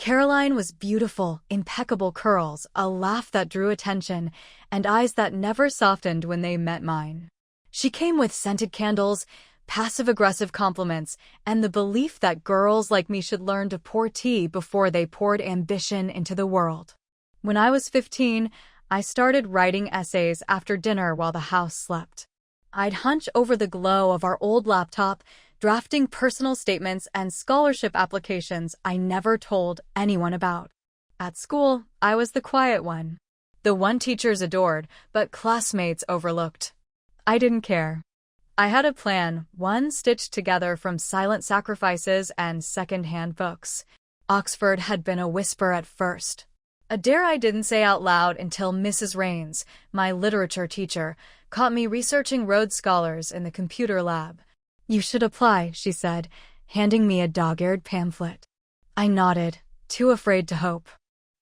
Caroline was beautiful, impeccable curls, a laugh that drew attention, and eyes that never softened when they met mine. She came with scented candles, passive-aggressive compliments, and the belief that girls like me should learn to pour tea before they poured ambition into the world. When I was 15, I started writing essays after dinner while the house slept. I'd hunch over the glow of our old laptop, drafting personal statements and scholarship applications I never told anyone about. At school, I was the quiet one. The one teachers adored, but classmates overlooked. I didn't care. I had a plan, one stitched together from silent sacrifices and second-hand books. Oxford had been a whisper at first. A dare I didn't say out loud until Mrs. Raines, my literature teacher, caught me researching Rhodes Scholars in the computer lab. "You should apply," she said, handing me a dog-eared pamphlet. I nodded, too afraid to hope.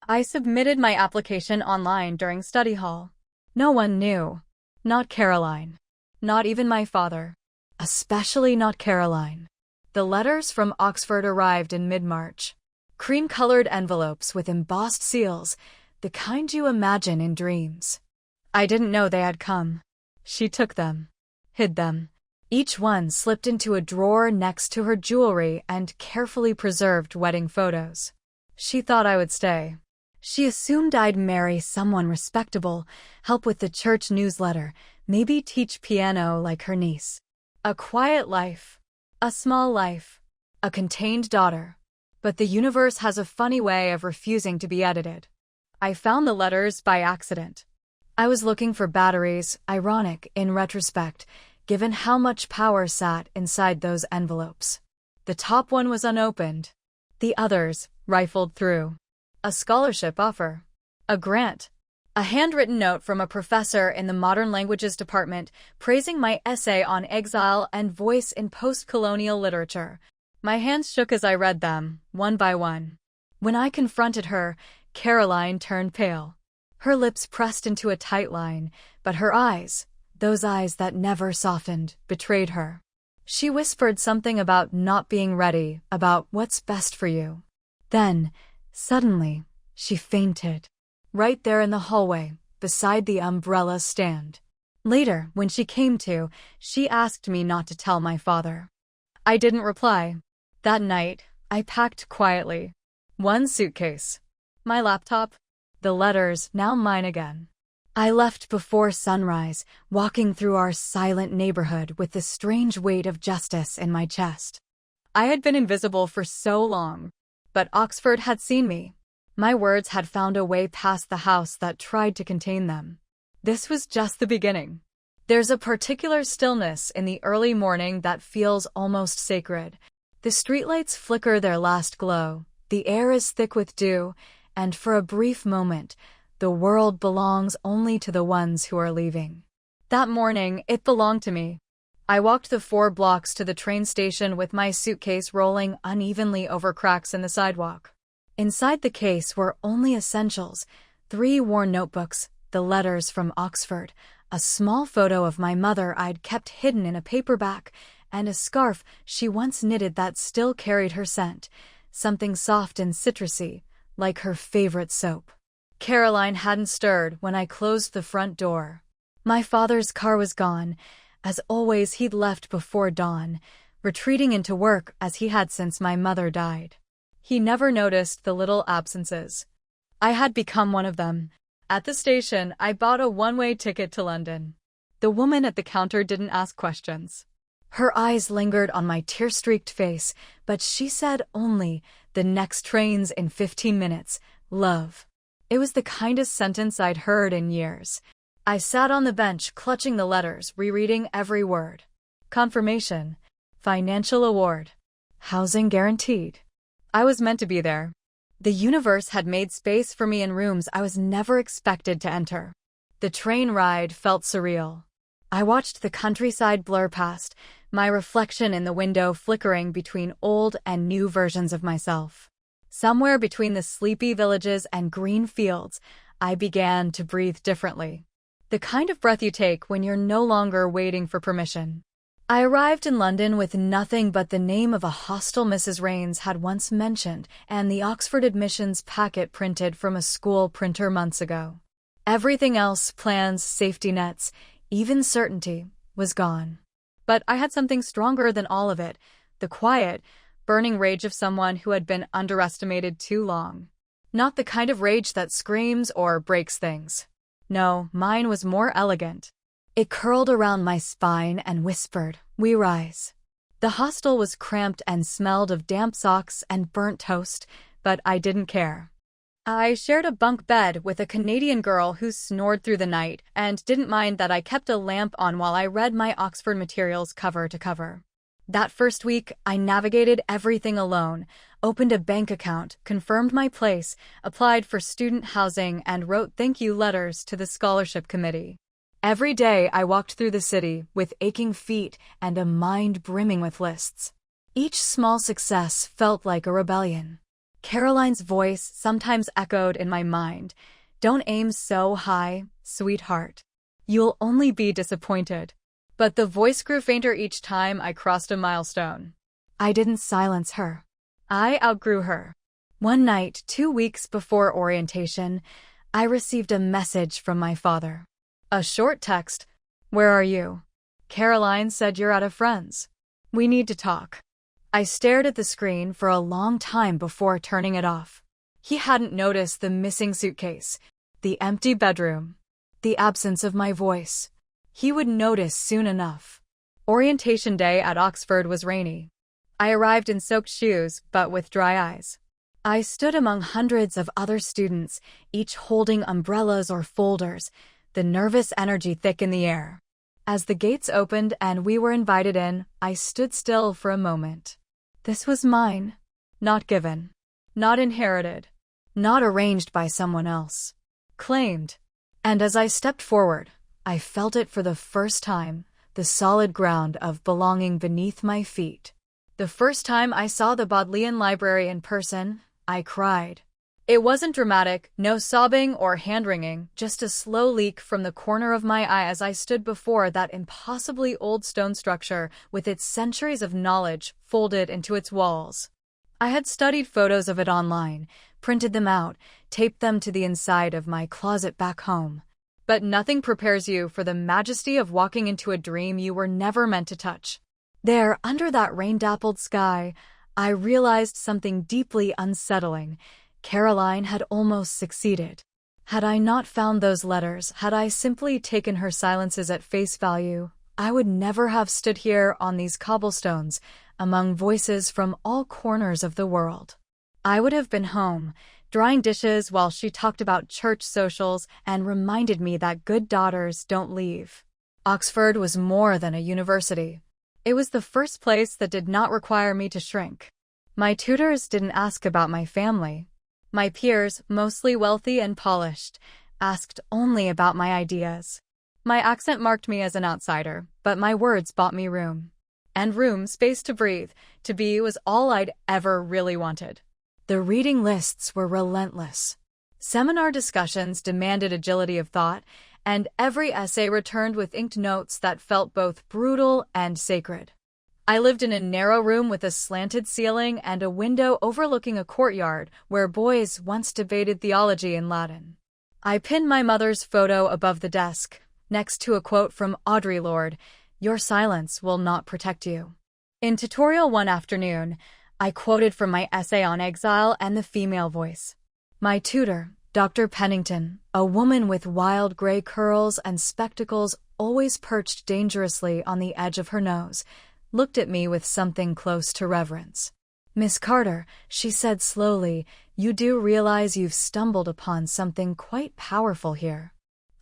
I submitted my application online during study hall. No one knew. Not Caroline. Not even my father. Especially not Caroline. The letters from Oxford arrived in mid-March. Cream-colored envelopes with embossed seals, the kind you imagine in dreams. I didn't know they had come. She took them. Hid them. Each one slipped into a drawer next to her jewelry and carefully preserved wedding photos. She thought I would stay. She assumed I'd marry someone respectable, help with the church newsletter, maybe teach piano like her niece. A quiet life. A small life. A contained daughter. But the universe has a funny way of refusing to be edited. I found the letters by accident. I was looking for batteries, ironic in retrospect, given how much power sat inside those envelopes. The top one was unopened. The others rifled through. A scholarship offer. A grant. A handwritten note from a professor in the Modern Languages department praising my essay on exile and voice in post-colonial literature. My hands shook as I read them, one by one. When I confronted her, Caroline turned pale. Her lips pressed into a tight line, but her eyes, those eyes that never softened, betrayed her. She whispered something about not being ready, about what's best for you. Then, suddenly, she fainted. Right there in the hallway, beside the umbrella stand. Later, when she came to, she asked me not to tell my father. I didn't reply. That night, I packed quietly. One suitcase. My laptop. The letters, now mine again. I left before sunrise, walking through our silent neighborhood with the strange weight of justice in my chest. I had been invisible for so long, but Oxford had seen me. My words had found a way past the house that tried to contain them. This was just the beginning. There's a particular stillness in the early morning that feels almost sacred. The streetlights flicker their last glow, the air is thick with dew, and for a brief moment, the world belongs only to the ones who are leaving. That morning, it belonged to me. I walked the 4 blocks to the train station with my suitcase rolling unevenly over cracks in the sidewalk. Inside the case were only essentials, 3 worn notebooks, the letters from Oxford, a small photo of my mother I'd kept hidden in a paperback, and a scarf she once knitted that still carried her scent, something soft and citrusy, like her favorite soap. Caroline hadn't stirred when I closed the front door. My father's car was gone. As always, he'd left before dawn, retreating into work as he had since my mother died. He never noticed the little absences. I had become one of them. At the station, I bought a one-way ticket to London. The woman at the counter didn't ask questions. Her eyes lingered on my tear-streaked face, but she said only, "The next train's in 15 minutes, love." It was the kindest sentence I'd heard in years. I sat on the bench, clutching the letters, rereading every word. Confirmation. Financial award. Housing guaranteed. I was meant to be there. The universe had made space for me in rooms I was never expected to enter. The train ride felt surreal. I watched the countryside blur past, my reflection in the window flickering between old and new versions of myself. Somewhere between the sleepy villages and green fields, I began to breathe differently. The kind of breath you take when you're no longer waiting for permission. I arrived in London with nothing but the name of a hostel Mrs. Raines had once mentioned and the Oxford admissions packet printed from a school printer months ago. Everything else, plans, safety nets, even certainty, was gone. But I had something stronger than all of it, the quiet, burning rage of someone who had been underestimated too long. Not the kind of rage that screams or breaks things. No, mine was more elegant. It curled around my spine and whispered, "We rise." The hostel was cramped and smelled of damp socks and burnt toast, but I didn't care. I shared a bunk bed with a Canadian girl who snored through the night and didn't mind that I kept a lamp on while I read my Oxford materials cover to cover. That first week, I navigated everything alone, opened a bank account, confirmed my place, applied for student housing, and wrote thank you letters to the scholarship committee. Every day I walked through the city with aching feet and a mind brimming with lists. Each small success felt like a rebellion. Caroline's voice sometimes echoed in my mind, "Don't aim so high, sweetheart. You'll only be disappointed." But the voice grew fainter each time I crossed a milestone. I didn't silence her. I outgrew her. One night, 2 weeks before orientation, I received a message from my father. A short text, "Where are you? Caroline said you're at a friend's. We need to talk." I stared at the screen for a long time before turning it off. He hadn't noticed the missing suitcase, the empty bedroom, the absence of my voice. He would notice soon enough. Orientation day at Oxford was rainy. I arrived in soaked shoes, but with dry eyes. I stood among hundreds of other students, each holding umbrellas or folders, the nervous energy thick in the air. As the gates opened and we were invited in, I stood still for a moment. This was mine. Not given. Not inherited. Not arranged by someone else. Claimed. And as I stepped forward, I felt it for the first time, the solid ground of belonging beneath my feet. The first time I saw the Bodleian Library in person, I cried. It wasn't dramatic, no sobbing or hand-wringing, just a slow leak from the corner of my eye as I stood before that impossibly old stone structure with its centuries of knowledge folded into its walls. I had studied photos of it online, printed them out, taped them to the inside of my closet back home. But nothing prepares you for the majesty of walking into a dream you were never meant to touch. There, under that rain-dappled sky, I realized something deeply unsettling. Caroline had almost succeeded. Had I not found those letters, had I simply taken her silences at face value, I would never have stood here on these cobblestones, among voices from all corners of the world. I would have been home, drying dishes while she talked about church socials and reminded me that good daughters don't leave. Oxford was more than a university. It was the first place that did not require me to shrink. My tutors didn't ask about my family. My peers, mostly wealthy and polished, asked only about my ideas. My accent marked me as an outsider, but my words bought me room. And room, space to breathe, to be was all I'd ever really wanted. The reading lists were relentless. Seminar discussions demanded agility of thought, and every essay returned with inked notes that felt both brutal and sacred. I lived in a narrow room with a slanted ceiling and a window overlooking a courtyard where boys once debated theology in Latin. I pinned my mother's photo above the desk, next to a quote from Audre Lorde, "Your silence will not protect you." In tutorial one afternoon, I quoted from my essay on exile and the female voice. My tutor, Dr. Pennington, a woman with wild gray curls and spectacles always perched dangerously on the edge of her nose, looked at me with something close to reverence. "Miss Carter," she said slowly, "you do realize you've stumbled upon something quite powerful here."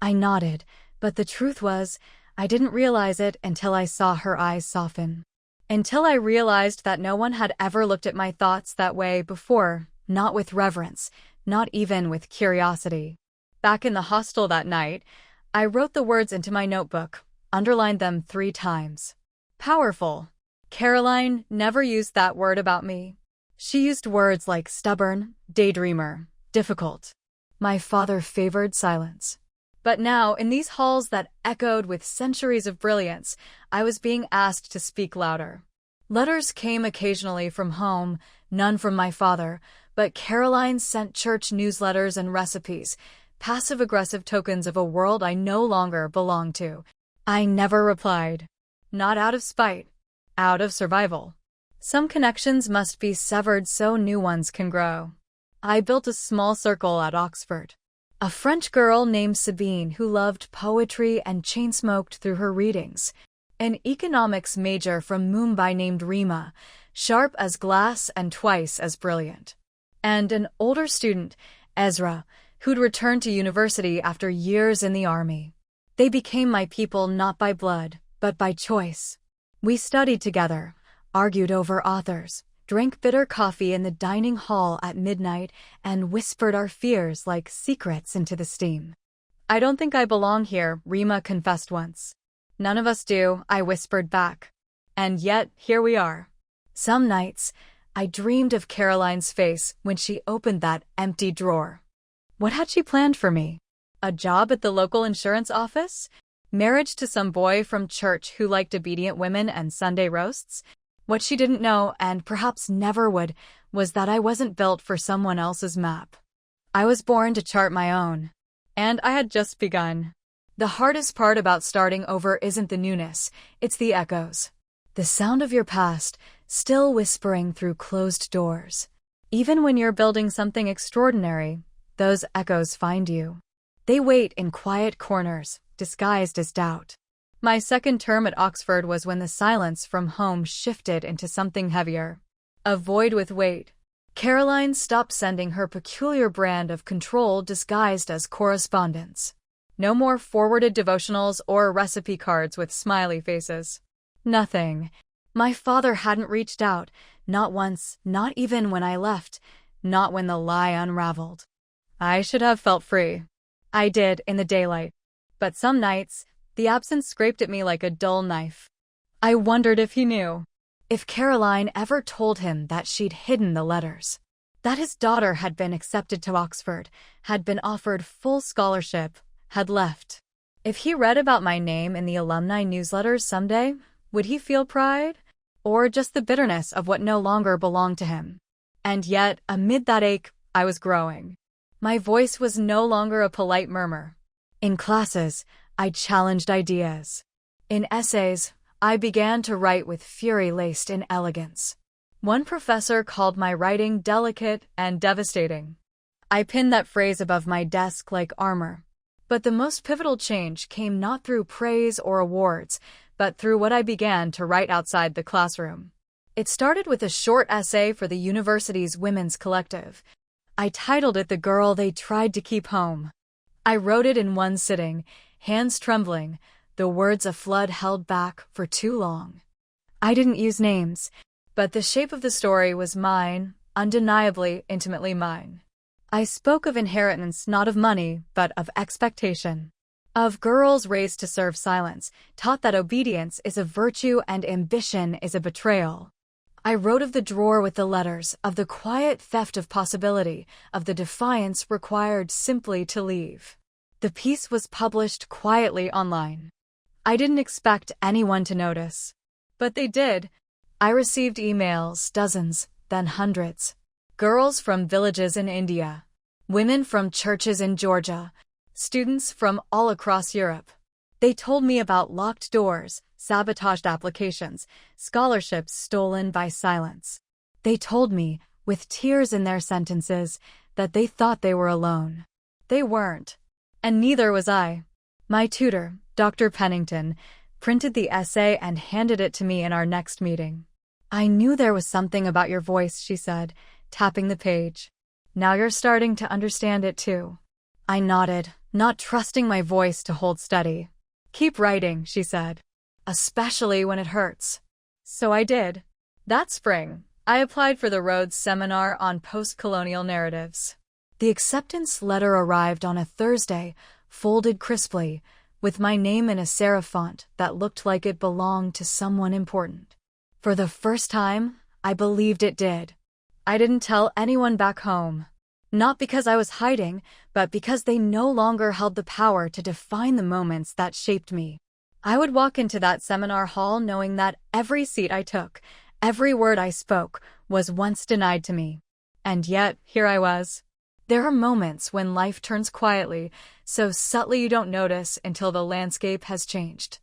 I nodded, but the truth was, I didn't realize it until I saw her eyes soften. Until I realized that no one had ever looked at my thoughts that way before, not with reverence, not even with curiosity. Back in the hostel that night, I wrote the words into my notebook, underlined them 3 times. Powerful. Caroline never used that word about me. She used words like stubborn, daydreamer, difficult. My father favored silence. But now, in these halls that echoed with centuries of brilliance, I was being asked to speak louder. Letters came occasionally from home, none from my father, but Caroline sent church newsletters and recipes, passive-aggressive tokens of a world I no longer belonged to. I never replied. Not out of spite, out of survival. Some connections must be severed so new ones can grow. I built a small circle at Oxford. A French girl named Sabine who loved poetry and chain-smoked through her readings. An economics major from Mumbai named Rima, sharp as glass and twice as brilliant. And an older student, Ezra, who'd returned to university after years in the army. They became my people not by blood, but by choice. We studied together, argued over authors, drank bitter coffee in the dining hall at midnight, and whispered our fears like secrets into the steam. "I don't think I belong here," Rima confessed once. "None of us do," I whispered back. And yet, here we are. Some nights, I dreamed of Caroline's face when she opened that empty drawer. What had she planned for me? A job at the local insurance office? Marriage to some boy from church who liked obedient women and Sunday roasts? What she didn't know, and perhaps never would, was that I wasn't built for someone else's map. I was born to chart my own. And I had just begun. The hardest part about starting over isn't the newness, it's the echoes. The sound of your past, still whispering through closed doors. Even when you're building something extraordinary, those echoes find you. They wait in quiet corners, disguised as doubt. My second term at Oxford was when the silence from home shifted into something heavier. A void with weight. Caroline stopped sending her peculiar brand of control disguised as correspondence. No more forwarded devotionals or recipe cards with smiley faces. Nothing. My father hadn't reached out, not once, not even when I left, not when the lie unraveled. I should have felt free. I did in the daylight. But some nights, the absence scraped at me like a dull knife. I wondered if he knew. If Caroline ever told him that she'd hidden the letters. That his daughter had been accepted to Oxford, had been offered full scholarship, had left. If he read about my name in the alumni newsletters someday, would he feel pride? Or just the bitterness of what no longer belonged to him? And yet, amid that ache, I was growing. My voice was no longer a polite murmur. In classes, I challenged ideas. In essays, I began to write with fury laced in elegance. One professor called my writing delicate and devastating. I pinned that phrase above my desk like armor. But the most pivotal change came not through praise or awards, but through what I began to write outside the classroom. It started with a short essay for the university's women's collective. I titled it "The Girl They Tried to Keep Home." I wrote it in one sitting, hands trembling, the words a flood held back for too long. I didn't use names, but the shape of the story was mine, undeniably, intimately mine. I spoke of inheritance not of money, but of expectation. Of girls raised to serve silence, taught that obedience is a virtue and ambition is a betrayal. I wrote of the drawer with the letters, of the quiet theft of possibility, of the defiance required simply to leave. The piece was published quietly online. I didn't expect anyone to notice. But they did. I received emails, dozens, then hundreds. Girls from villages in India. Women from churches in Georgia. Students from all across Europe. They told me about locked doors, sabotaged applications, scholarships stolen by silence. They told me, with tears in their sentences, that they thought they were alone. They weren't. And neither was I. My tutor, Dr. Pennington, printed the essay and handed it to me in our next meeting. "I knew there was something about your voice," she said, tapping the page. "Now you're starting to understand it too." I nodded, not trusting my voice to hold steady. "Keep writing," she said. "Especially when it hurts." So I did. That spring, I applied for the Rhodes Seminar on Post-Colonial Narratives. The acceptance letter arrived on a Thursday, folded crisply, with my name in a serif font that looked like it belonged to someone important. For the first time, I believed it did. I didn't tell anyone back home. Not because I was hiding, but because they no longer held the power to define the moments that shaped me. I would walk into that seminar hall knowing that every seat I took, every word I spoke, was once denied to me. And yet, here I was. There are moments when life turns quietly, so subtly you don't notice until the landscape has changed.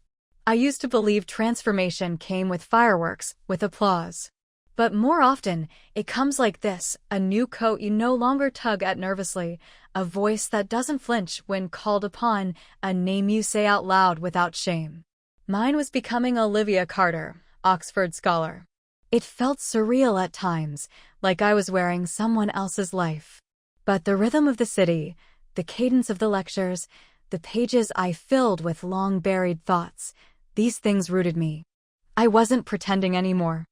I used to believe transformation came with fireworks, with applause. But more often, it comes like this: a new coat you no longer tug at nervously, a voice that doesn't flinch when called upon, a name you say out loud without shame. Mine was becoming Olivia Carter, Oxford scholar. It felt surreal at times, like I was wearing someone else's life. But the rhythm of the city, the cadence of the lectures, the pages I filled with long-buried thoughts, these things rooted me. I wasn't pretending anymore.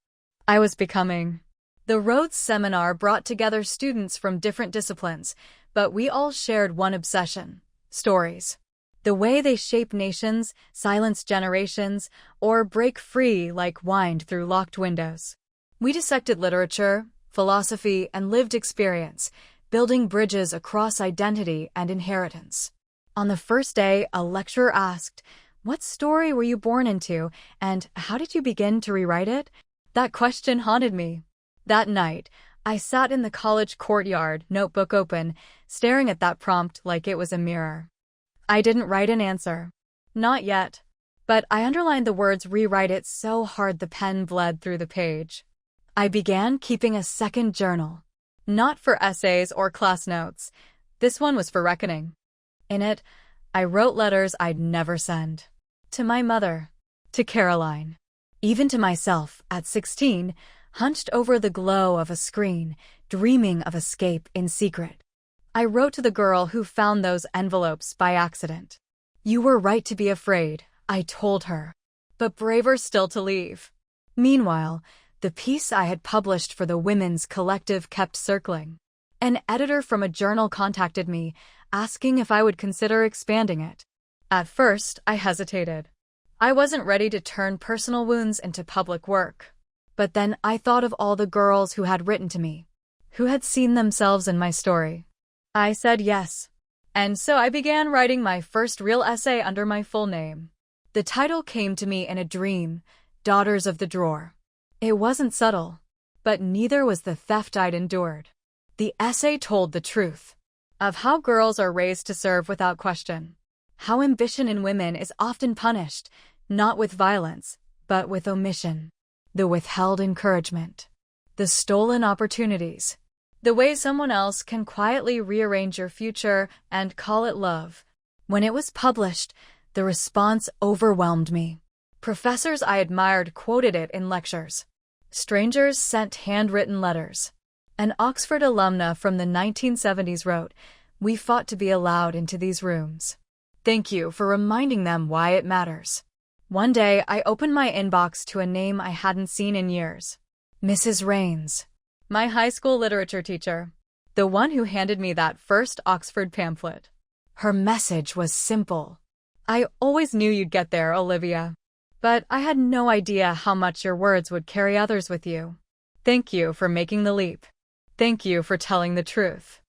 I was becoming. The Rhodes Seminar brought together students from different disciplines, but we all shared one obsession: stories. The way they shape nations, silence generations, or break free like wind through locked windows. We dissected literature, philosophy, and lived experience, building bridges across identity and inheritance. On the first day, a lecturer asked, "What story were you born into, and how did you begin to rewrite it?" That question haunted me. That night, I sat in the college courtyard, notebook open, staring at that prompt like it was a mirror. I didn't write an answer. Not yet. But I underlined the words "rewrite it" so hard the pen bled through the page. I began keeping a second journal. Not for essays or class notes. This one was for reckoning. In it, I wrote letters I'd never send. To my mother. To Caroline. Even to myself, at 16, hunched over the glow of a screen, dreaming of escape in secret. I wrote to the girl who found those envelopes by accident. "You were right to be afraid," I told her, "but braver still to leave." Meanwhile, the piece I had published for the Women's Collective kept circling. An editor from a journal contacted me, asking if I would consider expanding it. At first, I hesitated. I wasn't ready to turn personal wounds into public work. But then I thought of all the girls who had written to me, who had seen themselves in my story. I said yes. And so I began writing my first real essay under my full name. The title came to me in a dream, Daughters of the Drawer. It wasn't subtle, but neither was the theft I'd endured. The essay told the truth of how girls are raised to serve without question, how ambition in women is often punished, not with violence, but with omission, the withheld encouragement, the stolen opportunities, the way someone else can quietly rearrange your future and call it love. When it was published, the response overwhelmed me. Professors I admired quoted it in lectures. Strangers sent handwritten letters. An Oxford alumna from the 1970s wrote, "We fought to be allowed into these rooms. Thank you for reminding them why it matters." One day, I opened my inbox to a name I hadn't seen in years. Mrs. Raines. My high school literature teacher. The one who handed me that first Oxford pamphlet. Her message was simple. "I always knew you'd get there, Olivia. But I had no idea how much your words would carry others with you. Thank you for making the leap. Thank you for telling the truth."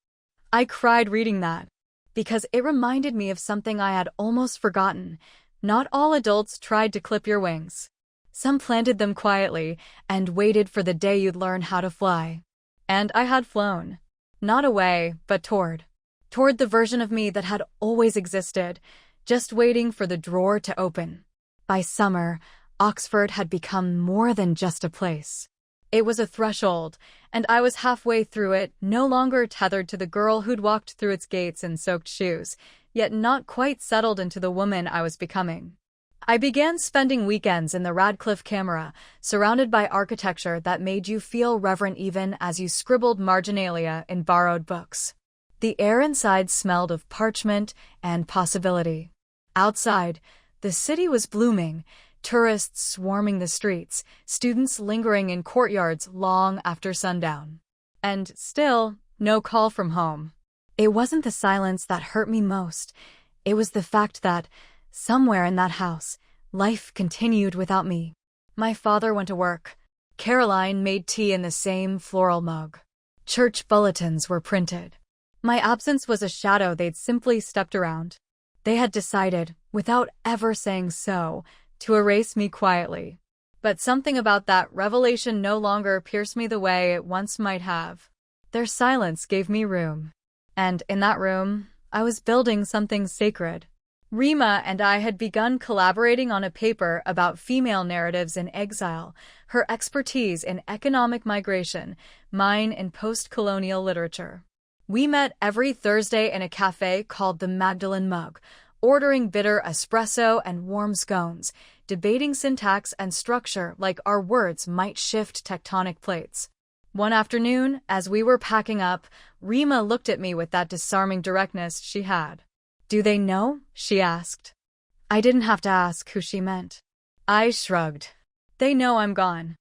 I cried reading that, because it reminded me of something I had almost forgotten. Not all adults tried to clip your wings. Some planted them quietly and waited for the day you'd learn how to fly. And I had flown. Not away, but toward the version of me that had always existed, just waiting for the drawer to open. By summer, Oxford had become more than just a place. It was a threshold, and I was halfway through it, no longer tethered to the girl who'd walked through its gates in soaked shoes, yet not quite settled into the woman I was becoming. I began spending weekends in the Radcliffe Camera, surrounded by architecture that made you feel reverent even as you scribbled marginalia in borrowed books. The air inside smelled of parchment and possibility. Outside, the city was blooming, tourists swarming the streets, students lingering in courtyards long after sundown. And still, no call from home. It wasn't the silence that hurt me most. It was the fact that, somewhere in that house, life continued without me. My father went to work. Caroline made tea in the same floral mug. Church bulletins were printed. My absence was a shadow they'd simply stepped around. They had decided, without ever saying so, to erase me quietly. But something about that revelation no longer pierced me the way it once might have. Their silence gave me room. And in that room, I was building something sacred. Rima and I had begun collaborating on a paper about female narratives in exile, her expertise in economic migration, mine in post-colonial literature. We met every Thursday in a cafe called the Magdalene Mug, ordering bitter espresso and warm scones, debating syntax and structure like our words might shift tectonic plates. One afternoon, as we were packing up, Rima looked at me with that disarming directness she had. "Do they know?" she asked. I didn't have to ask who she meant. I shrugged. "They know I'm gone.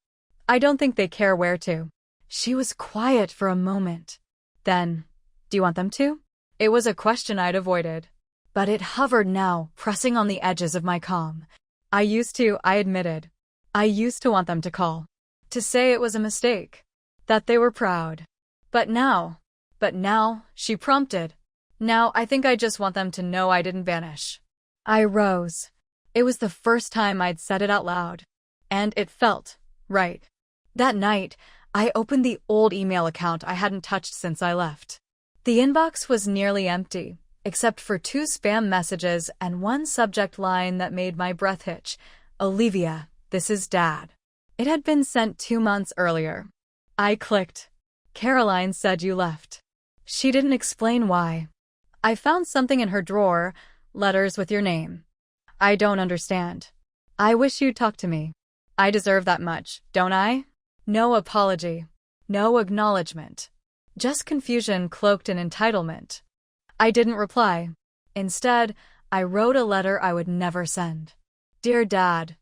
I don't think they care where to." She was quiet for a moment. Then, "Do you want them to?" It was a question I'd avoided. But it hovered now, pressing on the edges of my calm. I admitted. I used to want them to call. To say it was a mistake. That they were proud. But now, she prompted. Now I think I just want them to know I didn't vanish. I rose. It was the first time I'd said it out loud. And it felt right. That night, I opened the old email account I hadn't touched since I left. The inbox was nearly empty, except for 2 spam messages and one subject line that made my breath hitch. "Olivia, this is Dad." It had been sent 2 months earlier. I clicked. "Caroline said you left." She didn't explain why. "I found something in her drawer, letters with your name." "I don't understand." "I wish you'd talk to me." I deserve that much, don't I? No apology. No acknowledgement. Just confusion cloaked in entitlement. I didn't reply. Instead, I wrote a letter I would never send. "Dear Dad,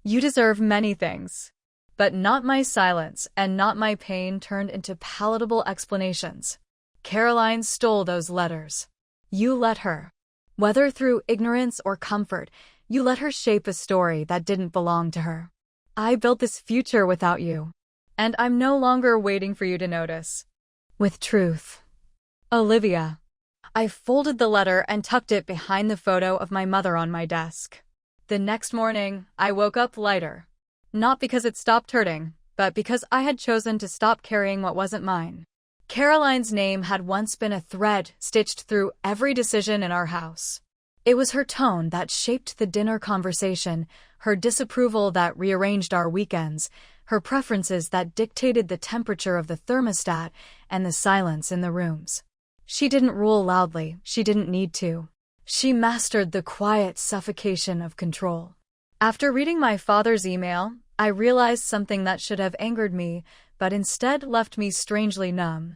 you deserve many things. But not my silence and not my pain turned into palatable explanations. Caroline stole those letters. You let her. Whether through ignorance or comfort, you let her shape a story that didn't belong to her. I built this future without you. And I'm no longer waiting for you to notice. With truth. Olivia." I folded the letter and tucked it behind the photo of my mother on my desk. The next morning, I woke up lighter. Not because it stopped hurting, but because I had chosen to stop carrying what wasn't mine. Caroline's name had once been a thread stitched through every decision in our house. It was her tone that shaped the dinner conversation, her disapproval that rearranged our weekends, her preferences that dictated the temperature of the thermostat and the silence in the rooms. She didn't rule loudly, she didn't need to. She mastered the quiet suffocation of control. After reading my father's email, I realized something that should have angered me, but instead left me strangely numb.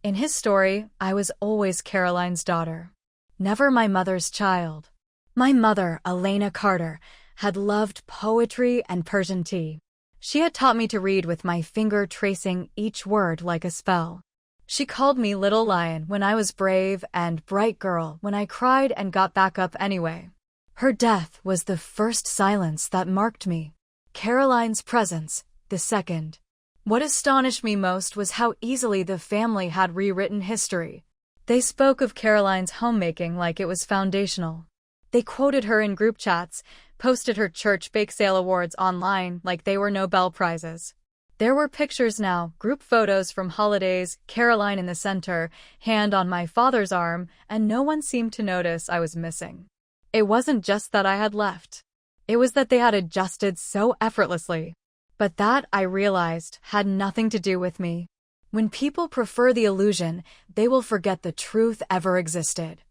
In his story, I was always Caroline's daughter. Never my mother's child. My mother, Elena Carter, had loved poetry and Persian tea. She had taught me to read with my finger tracing each word like a spell. She called me Little Lion when I was brave and Bright Girl when I cried and got back up anyway. Her death was the first silence that marked me. Caroline's presence, the second. What astonished me most was how easily the family had rewritten history. They spoke of Caroline's homemaking like it was foundational. They quoted her in group chats, posted her church bake sale awards online like they were Nobel Prizes. There were pictures now, group photos from holidays, Caroline in the center, hand on my father's arm, and no one seemed to notice I was missing. It wasn't just that I had left. It was that they had adjusted so effortlessly. But that, I realized, had nothing to do with me. When people prefer the illusion, they will forget the truth ever existed.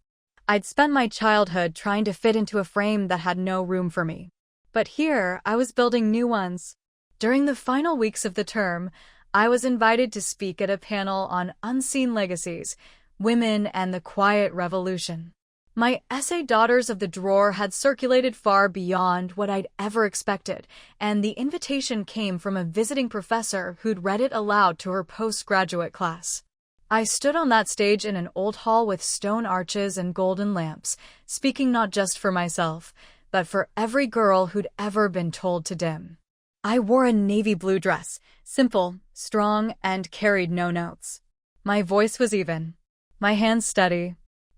I'd spent my childhood trying to fit into a frame that had no room for me. But here, I was building new ones. During the final weeks of the term, I was invited to speak at a panel on unseen legacies, women and the quiet revolution. My essay Daughters of the Drawer had circulated far beyond what I'd ever expected, and the invitation came from a visiting professor who'd read it aloud to her postgraduate class. I stood on that stage in an old hall with stone arches and golden lamps, speaking not just for myself, but for every girl who'd ever been told to dim. I wore a navy blue dress, simple, strong, and carried no notes. My voice was even. My hands steady.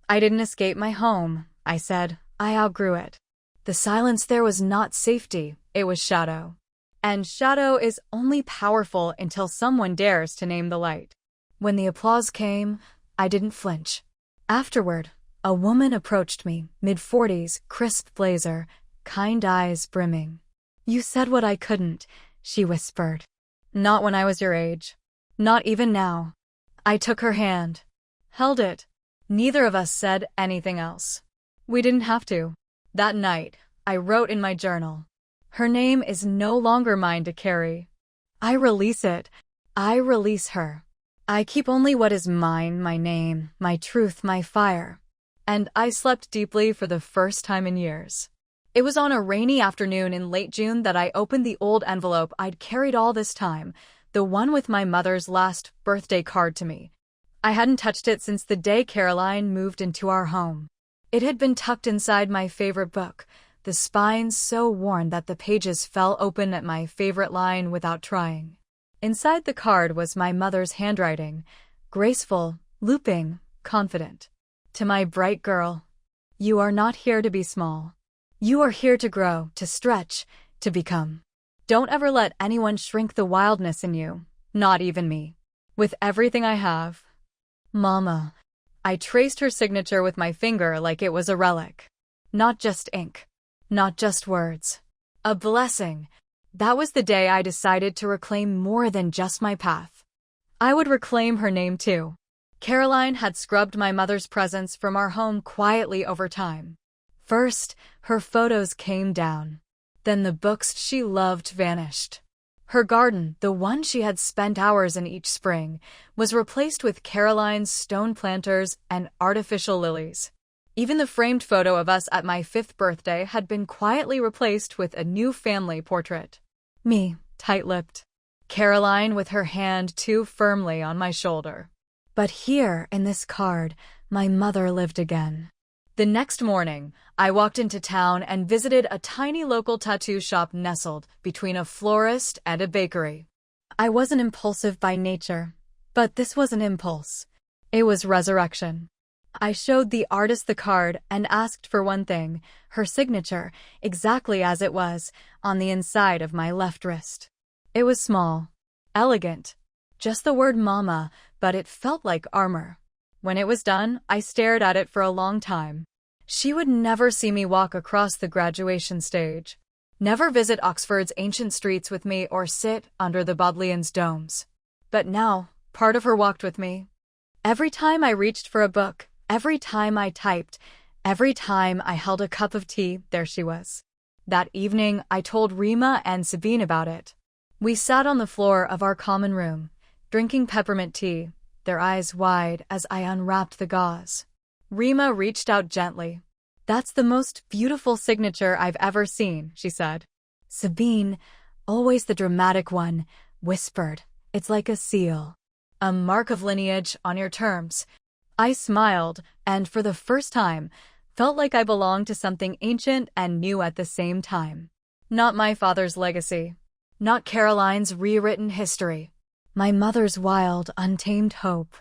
I didn't escape my home, I said. I outgrew it. The silence there was not safety, it was shadow. And shadow is only powerful until someone dares to name the light. When the applause came, I didn't flinch. Afterward, a woman approached me, mid-40s, crisp blazer, kind eyes brimming. You said what I couldn't, she whispered. Not when I was your age. Not even now. I took her hand. Held it. Neither of us said anything else. We didn't have to. That night, I wrote in my journal. Her name is no longer mine to carry. I release it. I release her. I keep only what is mine, my name, my truth, my fire. And I slept deeply for the first time in years. It was on a rainy afternoon in late June that I opened the old envelope I'd carried all this time, the one with my mother's last birthday card to me. I hadn't touched it since the day Caroline moved into our home. It had been tucked inside my favorite book, the spines so worn that the pages fell open at my favorite line without trying. Inside the card was my mother's handwriting, graceful, looping, confident. To my bright girl, you are not here to be small. You are here to grow, to stretch, to become. Don't ever let anyone shrink the wildness in you, not even me. With everything I have. Mama. I traced her signature with my finger like it was a relic. Not just ink. Not just words. A blessing. That was the day I decided to reclaim more than just my path. I would reclaim her name too. Caroline had scrubbed my mother's presence from our home quietly over time. First, her photos came down. Then the books she loved vanished. Her garden, the one she had spent hours in each spring, was replaced with Caroline's stone planters and artificial lilies. Even the framed photo of us at my 5th birthday had been quietly replaced with a new family portrait. Me, tight-lipped. Caroline with her hand too firmly on my shoulder. But here, in this card, my mother lived again. The next morning, I walked into town and visited a tiny local tattoo shop nestled between a florist and a bakery. I wasn't impulsive by nature, but this was an impulse. It was resurrection. I showed the artist the card and asked for one thing, her signature, exactly as it was, on the inside of my left wrist. It was small, elegant, just the word mama, but it felt like armor. When it was done, I stared at it for a long time. She would never see me walk across the graduation stage, never visit Oxford's ancient streets with me or sit under the Bodleian's domes. But now, part of her walked with me. Every time I reached for a book, every time I typed, every time I held a cup of tea, there she was. That evening, I told Rima and Sabine about it. We sat on the floor of our common room, drinking peppermint tea, their eyes wide as I unwrapped the gauze. Rima reached out gently. That's the most beautiful signature I've ever seen, she said. Sabine, always the dramatic one, whispered, it's like a seal. A mark of lineage on your terms. I smiled, and for the first time, felt like I belonged to something ancient and new at the same time. Not my father's legacy. Not Caroline's rewritten history. My mother's wild, untamed hope.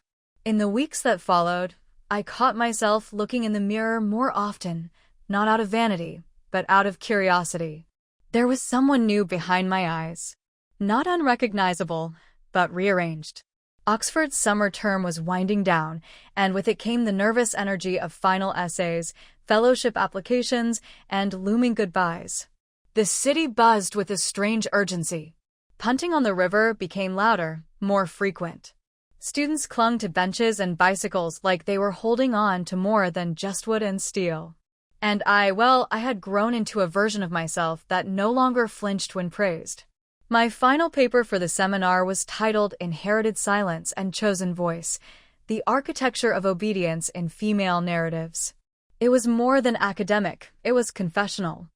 In the weeks that followed, I caught myself looking in the mirror more often, not out of vanity, but out of curiosity. There was someone new behind my eyes. Not unrecognizable, but rearranged. Oxford's summer term was winding down, and with it came the nervous energy of final essays, fellowship applications, and looming goodbyes. The city buzzed with a strange urgency. Punting on the river became louder, more frequent. Students clung to benches and bicycles like they were holding on to more than just wood and steel. And I had grown into a version of myself that no longer flinched when praised. My final paper for the seminar was titled Inherited Silence and Chosen Voice, The Architecture of Obedience in Female Narratives. It was more than academic, it was confessional.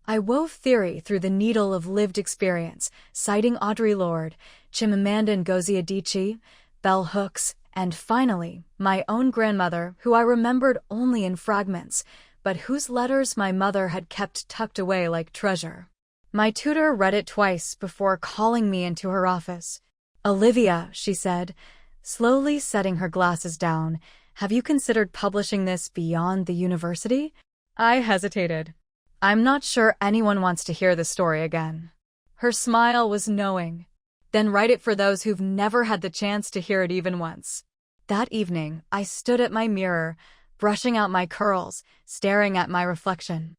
I wove theory through the needle of lived experience, citing Audre Lorde, Chimamanda Ngozi Adichie, bell hooks, and finally, my own grandmother, who I remembered only in fragments, but whose letters my mother had kept tucked away like treasure. My tutor read it twice before calling me into her office. Olivia, she said, slowly setting her glasses down, Have you considered publishing this beyond the university? I hesitated. I'm not sure anyone wants to hear the story again. Her smile was knowing. Then write it for those who've never had the chance to hear it even once. That evening, I stood at my mirror, brushing out my curls, staring at my reflection.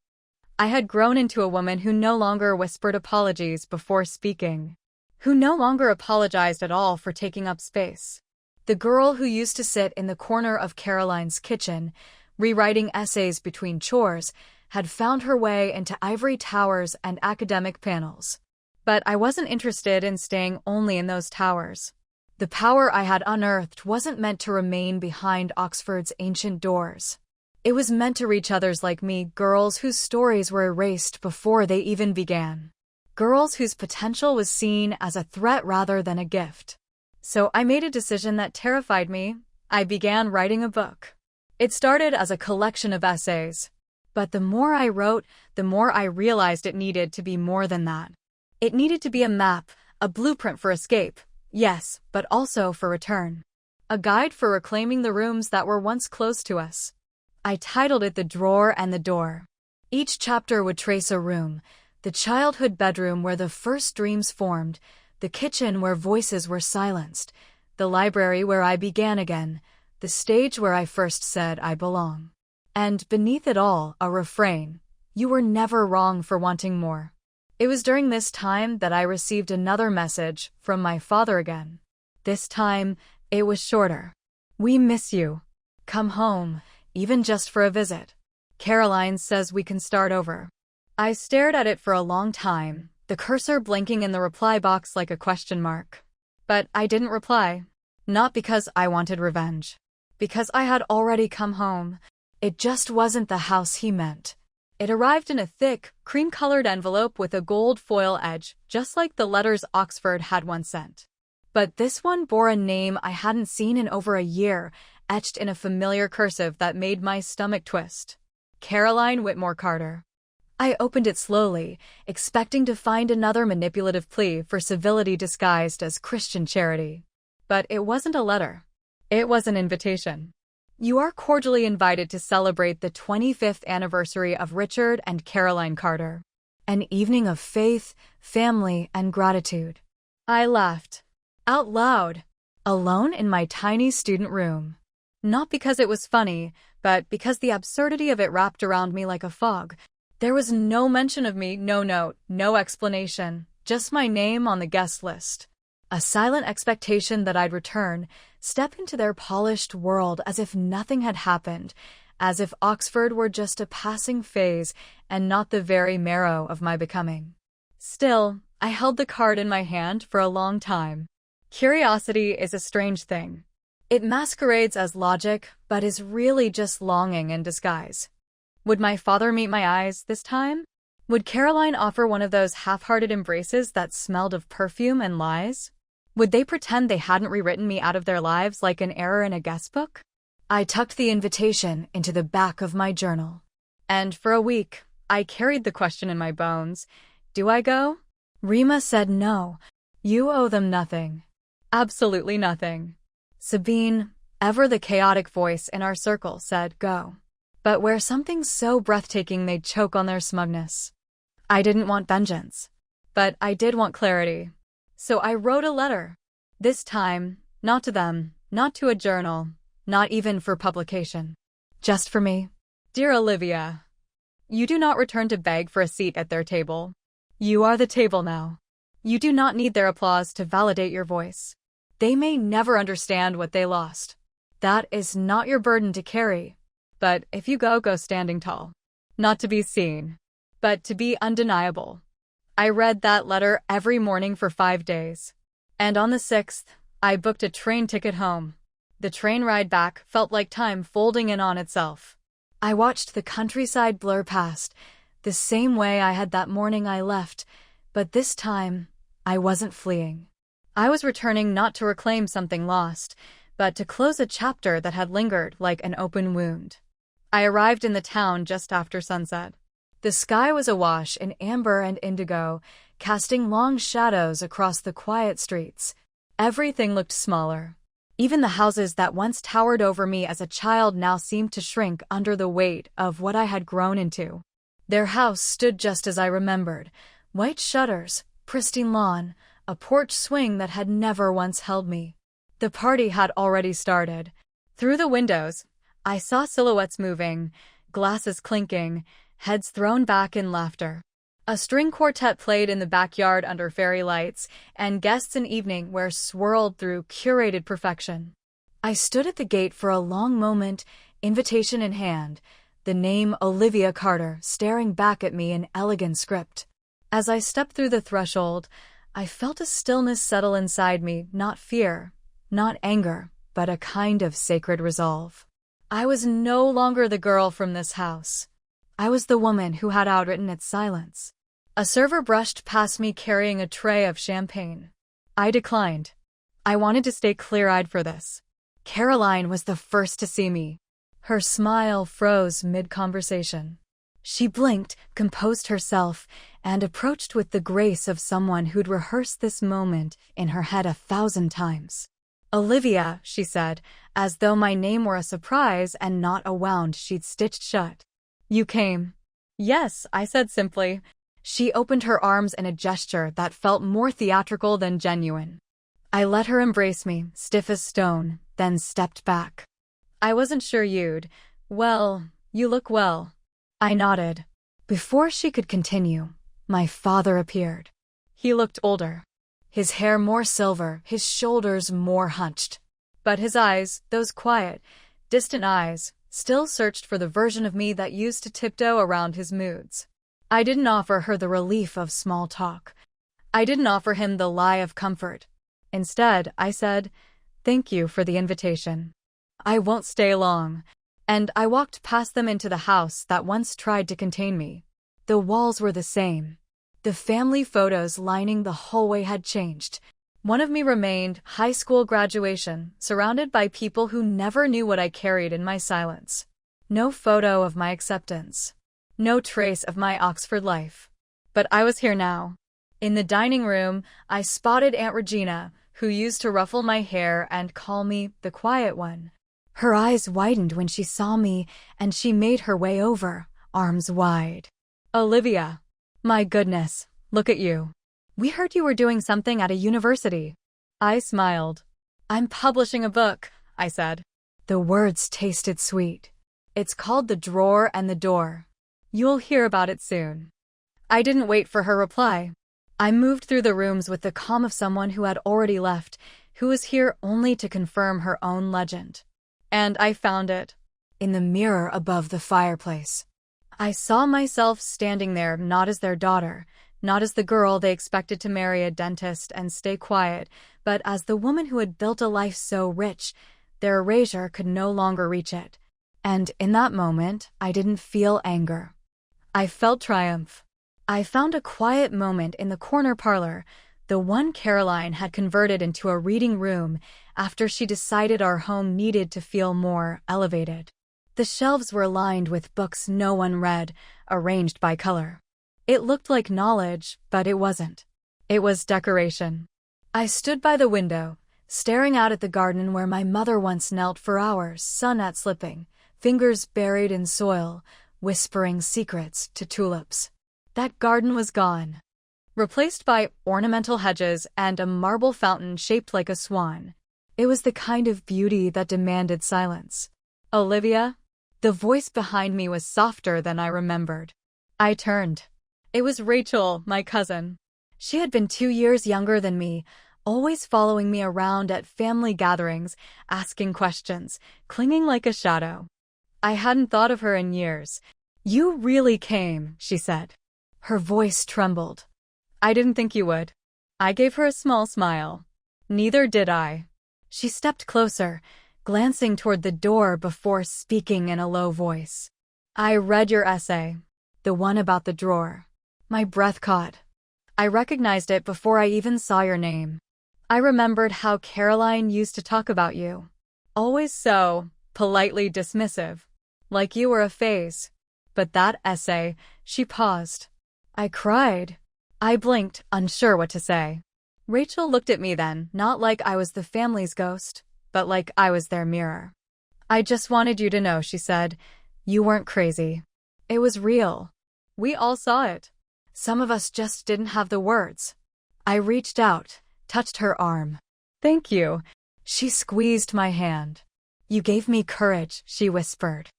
I had grown into a woman who no longer whispered apologies before speaking, who no longer apologized at all for taking up space. The girl who used to sit in the corner of Caroline's kitchen, rewriting essays between chores, had found her way into ivory towers and academic panels. But I wasn't interested in staying only in those towers. The power I had unearthed wasn't meant to remain behind Oxford's ancient doors. It was meant to reach others like me, girls whose stories were erased before they even began. Girls whose potential was seen as a threat rather than a gift. So I made a decision that terrified me. I began writing a book. It started as a collection of essays. But the more I wrote, the more I realized it needed to be more than that. It needed to be a map, a blueprint for escape, yes, but also for return. A guide for reclaiming the rooms that were once close to us. I titled it The Drawer and the Door. Each chapter would trace a room, the childhood bedroom where the first dreams formed, the kitchen where voices were silenced, the library where I began again, the stage where I first said I belong. And beneath it all, a refrain: you were never wrong for wanting more. It was during this time that I received another message from my father again. This time, it was shorter. We miss you. Come home, even just for a visit. Caroline says we can start over. I stared at it for a long time, the cursor blinking in the reply box like a question mark. But I didn't reply. Not because I wanted revenge. Because I had already come home. It just wasn't the house he meant. It arrived in a thick, cream-colored envelope with a gold foil edge, just like the letters Oxford had once sent. But this one bore a name I hadn't seen in over a year, etched in a familiar cursive that made my stomach twist. Caroline Whitmore Carter. I opened it slowly, expecting to find another manipulative plea for civility disguised as Christian charity. But it wasn't a letter. It was an invitation. You are cordially invited to celebrate the 25th anniversary of Richard and Caroline Carter. An evening of faith, family, and gratitude. I laughed. Out loud. Alone in my tiny student room. Not because it was funny, but because the absurdity of it wrapped around me like a fog. There was no mention of me, no note, no explanation, just my name on the guest list. A silent expectation that I'd return, step into their polished world as if nothing had happened, as if Oxford were just a passing phase and not the very marrow of my becoming. Still, I held the card in my hand for a long time. Curiosity is a strange thing. It masquerades as logic, but is really just longing in disguise. Would my father meet my eyes this time? Would Caroline offer one of those half-hearted embraces that smelled of perfume and lies? Would they pretend they hadn't rewritten me out of their lives like an error in a guestbook? I tucked the invitation into the back of my journal. And for a week, I carried the question in my bones. Do I go? Rima said no. You owe them nothing. Absolutely nothing. Sabine, ever the chaotic voice in our circle, said go. But wear something so breathtaking they'd choke on their smugness. I didn't want vengeance. But I did want clarity. So I wrote a letter. This time, not to them, not to a journal, not even for publication. Just for me. Dear Olivia, you do not return to beg for a seat at their table. You are the table now. You do not need their applause to validate your voice. They may never understand what they lost. That is not your burden to carry. But if you go, go standing tall. Not to be seen, but to be undeniable. I read that letter every morning for 5 days. And on the 6th, I booked a train ticket home. The train ride back felt like time folding in on itself. I watched the countryside blur past, the same way I had that morning I left, but this time, I wasn't fleeing. I was returning not to reclaim something lost, but to close a chapter that had lingered like an open wound. I arrived in the town just after sunset. The sky was awash in amber and indigo, casting long shadows across the quiet streets. Everything looked smaller. Even the houses that once towered over me as a child now seemed to shrink under the weight of what I had grown into. Their house stood just as I remembered. White shutters, pristine lawn, a porch swing that had never once held me. The party had already started. Through the windows, I saw silhouettes moving, glasses clinking, heads thrown back in laughter. A string quartet played in the backyard under fairy lights, and guests in evening wear swirled through curated perfection. I stood at the gate for a long moment, invitation in hand, the name Olivia Carter staring back at me in elegant script. As I stepped through the threshold, I felt a stillness settle inside me, not fear, not anger, but a kind of sacred resolve. I was no longer the girl from this house. I was the woman who had outwritten its silence. A server brushed past me carrying a tray of champagne. I declined. I wanted to stay clear-eyed for this. Caroline was the first to see me. Her smile froze mid-conversation. She blinked, composed herself, and approached with the grace of someone who'd rehearsed this moment in her head 1,000 times. "Olivia," she said, as though my name were a surprise and not a wound she'd stitched shut. "You came." "Yes," I said simply. She opened her arms in a gesture that felt more theatrical than genuine. I let her embrace me, stiff as stone, then stepped back. "I wasn't sure you'd. Well, you look well." I nodded. Before she could continue, my father appeared. He looked older. His hair more silver, his shoulders more hunched. But his eyes, those quiet, distant eyes, still searched for the version of me that used to tiptoe around his moods. I didn't offer her the relief of small talk. I didn't offer him the lie of comfort. Instead, I said, "Thank you for the invitation. I won't stay long." And I walked past them into the house that once tried to contain me. The walls were the same. The family photos lining the hallway had changed. One of me remained, high school graduation, surrounded by people who never knew what I carried in my silence. No photo of my acceptance. No trace of my Oxford life. But I was here now. In the dining room, I spotted Aunt Regina, who used to ruffle my hair and call me the quiet one. Her eyes widened when she saw me, and she made her way over, arms wide. "Olivia. My goodness, look at you. We heard you were doing something at a university." I smiled. "I'm publishing a book," I said. The words tasted sweet. "It's called The Drawer and the Door. You'll hear about it soon." I didn't wait for her reply. I moved through the rooms with the calm of someone who had already left, who was here only to confirm her own legend. And I found it. In the mirror above the fireplace. I saw myself standing there not as their daughter, not as the girl they expected to marry a dentist and stay quiet, but as the woman who had built a life so rich, their erasure could no longer reach it. And in that moment, I didn't feel anger. I felt triumph. I found a quiet moment in the corner parlor, the one Caroline had converted into a reading room after she decided our home needed to feel more elevated. The shelves were lined with books no one read, arranged by color. It looked like knowledge, but it wasn't. It was decoration. I stood by the window, staring out at the garden where my mother once knelt for hours, sunnet slipping, fingers buried in soil, whispering secrets to tulips. That garden was gone. Replaced by ornamental hedges and a marble fountain shaped like a swan. It was the kind of beauty that demanded silence. "Olivia?" The voice behind me was softer than I remembered. I turned. It was Rachel, my cousin. She had been 2 years younger than me, always following me around at family gatherings, asking questions, clinging like a shadow. I hadn't thought of her in years. "You really came," she said. Her voice trembled. "I didn't think you would." I gave her a small smile. "Neither did I." She stepped closer, glancing toward the door before speaking in a low voice. "I read your essay, the one about the drawer." My breath caught. I recognized it before I even saw your name. I remembered how Caroline used to talk about you. Always so politely dismissive, like you were a phase. But that essay, she paused. I cried. I blinked, unsure what to say. Rachel looked at me then, not like I was the family's ghost, but like I was their mirror. "I just wanted you to know," she said. "You weren't crazy. It was real. We all saw it. Some of us just didn't have the words." I reached out, touched her arm. "Thank you." She squeezed my hand. "You gave me courage," she whispered.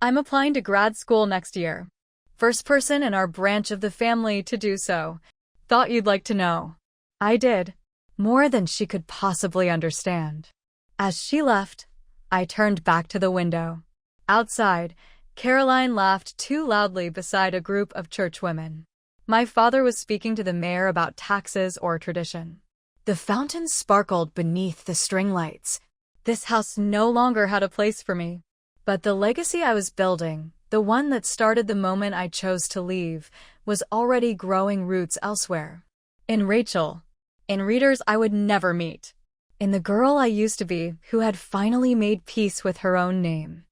"I'm applying to grad school next year. First person in our branch of the family to do so. Thought you'd like to know." I did. More than she could possibly understand. As she left, I turned back to the window. Outside, Caroline laughed too loudly beside a group of churchwomen. My father was speaking to the mayor about taxes or tradition. The fountain sparkled beneath the string lights. This house no longer had a place for me. But the legacy I was building, the one that started the moment I chose to leave, was already growing roots elsewhere. In Rachel. In readers I would never meet. In the girl I used to be, who had finally made peace with her own name.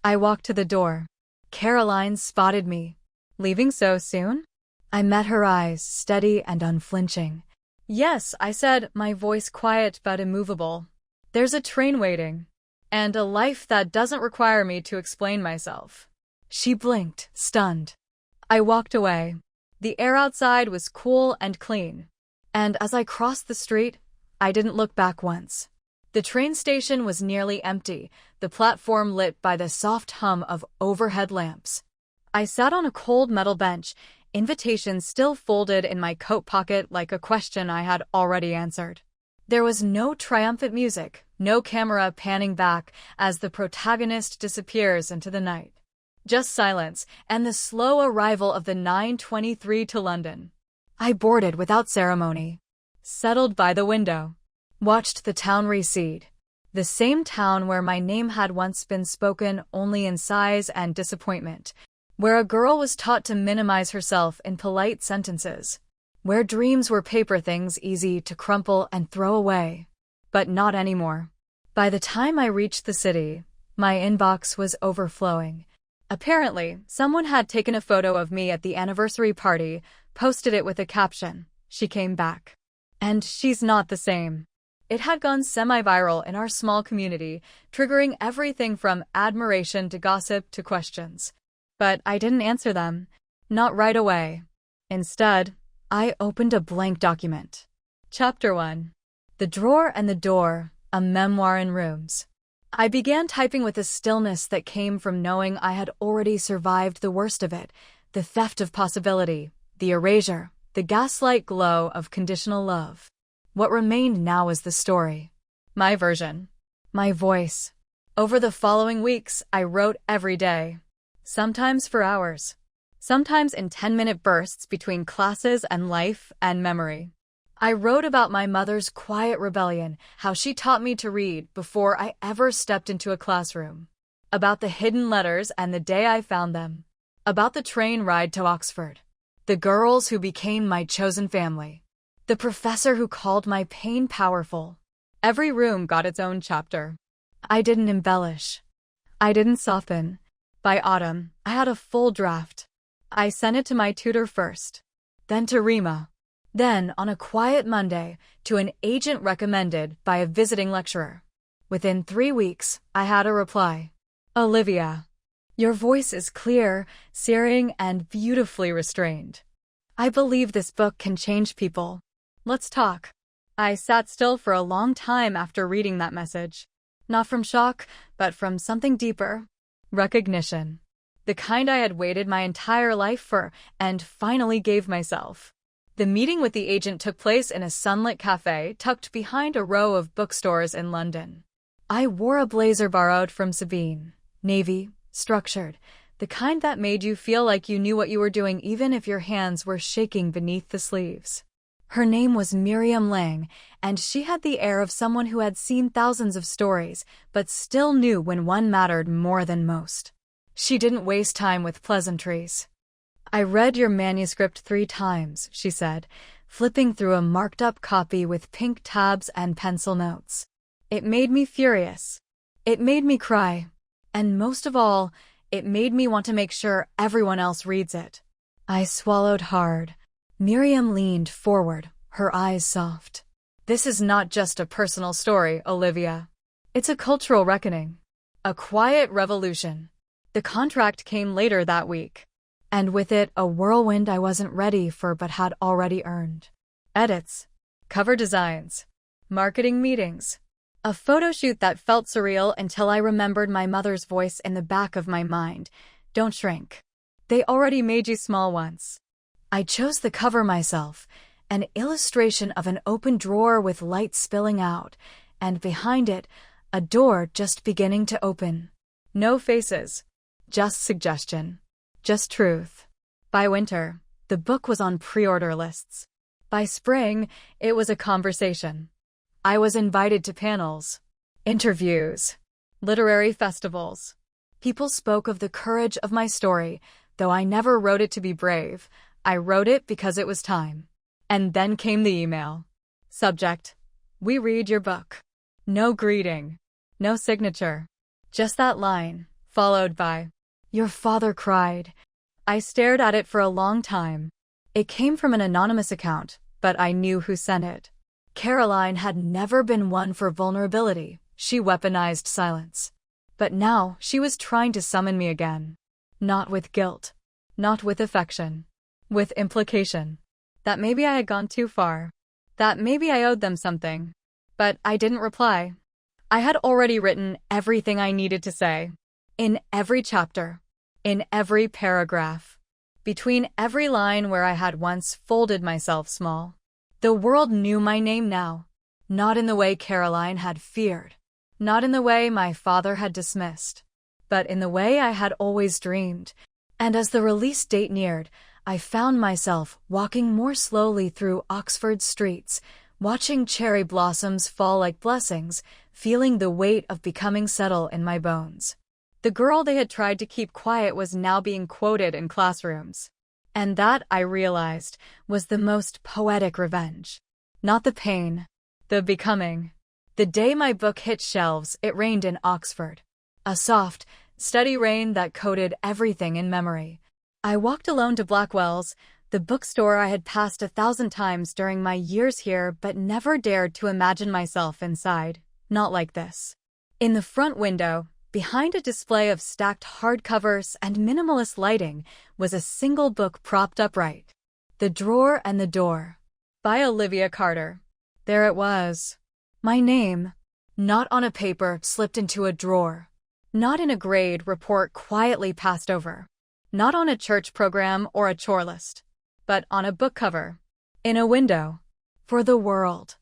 I walked to the door. Caroline spotted me. "Leaving so soon?" I met her eyes, steady and unflinching. "Yes," I said, my voice quiet but immovable. "There's a train waiting. And a life that doesn't require me to explain myself." She blinked, stunned. I walked away. The air outside was cool and clean. And as I crossed the street, I didn't look back once. The train station was nearly empty, the platform lit by the soft hum of overhead lamps. I sat on a cold metal bench, invitations still folded in my coat pocket like a question I had already answered. There was no triumphant music, no camera panning back as the protagonist disappears into the night. Just silence and the slow arrival of the 9:23 to London. I boarded without ceremony. Settled by the window. Watched the town recede. The same town where my name had once been spoken only in sighs and disappointment. Where a girl was taught to minimize herself in polite sentences. Where dreams were paper things easy to crumple and throw away. But not anymore. By the time I reached the city, my inbox was overflowing. Apparently, someone had taken a photo of me at the anniversary party, posted it with a caption, "She came back." And she's not the same. It had gone semi-viral in our small community, triggering everything from admiration to gossip to questions. But I didn't answer them. Not right away. Instead, I opened a blank document. Chapter 1. The Drawer and the Door, a memoir in rooms. I began typing with a stillness that came from knowing I had already survived the worst of it, the theft of possibility, the erasure, the gaslight glow of conditional love. What remained now was the story. My version. My voice. Over the following weeks, I wrote every day. Sometimes for hours. Sometimes in 10-minute bursts between classes and life and memory. I wrote about my mother's quiet rebellion, how she taught me to read before I ever stepped into a classroom. About the hidden letters and the day I found them. About the train ride to Oxford. The girls who became my chosen family. The professor who called my pain powerful. Every room got its own chapter. I didn't embellish. I didn't soften. By autumn, I had a full draft. I sent it to my tutor first. Then to Rima. Then, on a quiet Monday, to an agent recommended by a visiting lecturer. Within 3 weeks, I had a reply. "Olivia, your voice is clear, searing, and beautifully restrained. I believe this book can change people. Let's talk." I sat still for a long time after reading that message. Not from shock, but from something deeper. Recognition. The kind I had waited my entire life for, and finally gave myself. The meeting with the agent took place in a sunlit cafe tucked behind a row of bookstores in London. I wore a blazer borrowed from Sabine, navy, structured, the kind that made you feel like you knew what you were doing even if your hands were shaking beneath the sleeves. Her name was Miriam Lang, and she had the air of someone who had seen thousands of stories, but still knew when one mattered more than most. She didn't waste time with pleasantries. "I read your manuscript 3 times, she said, flipping through a marked-up copy with pink tabs and pencil notes. "It made me furious. It made me cry. And most of all, it made me want to make sure everyone else reads it." I swallowed hard. Miriam leaned forward, her eyes soft. "This is not just a personal story, Olivia. It's a cultural reckoning. A quiet revolution. The contract came later that week. And with it, a whirlwind I wasn't ready for but had already earned. Edits. Cover designs. Marketing meetings. A photo shoot that felt surreal until I remembered my mother's voice in the back of my mind. Don't shrink. They already made you small once. I chose the cover myself, an illustration of an open drawer with light spilling out, and behind it, a door just beginning to open. No faces. Just suggestion. Just truth. By winter, the book was on pre-order lists. By spring, it was a conversation. I was invited to panels, interviews, literary festivals. People spoke of the courage of my story, though I never wrote it to be brave. I wrote it because it was time. And then came the email. Subject: we read your book. No greeting. No signature. Just that line, followed by, your father cried. I stared at it for a long time. It came from an anonymous account, but I knew who sent it. Caroline had never been one for vulnerability. She weaponized silence. But now she was trying to summon me again. Not with guilt. Not with affection. With implication. That maybe I had gone too far. That maybe I owed them something. But I didn't reply. I had already written everything I needed to say. In every chapter. In every paragraph. Between every line where I had once folded myself small. The world knew my name now. Not in the way Caroline had feared. Not in the way my father had dismissed. But in the way I had always dreamed. And as the release date neared, I found myself walking more slowly through Oxford streets, watching cherry blossoms fall like blessings, feeling the weight of becoming settle in my bones. The girl they had tried to keep quiet was now being quoted in classrooms. And that, I realized, was the most poetic revenge. Not the pain. The becoming. The day my book hit shelves, it rained in Oxford. A soft, steady rain that coated everything in memory. I walked alone to Blackwell's, the bookstore I had passed 1,000 times during my years here but never dared to imagine myself inside. Not like this. In the front window, behind a display of stacked hardcovers and minimalist lighting, was a single book propped upright. The Drawer and the Door. By Olivia Carter. There it was. My name. Not on a paper slipped into a drawer. Not in a grade report quietly passed over. Not on a church program or a chore list. But on a book cover. In a window. For the world.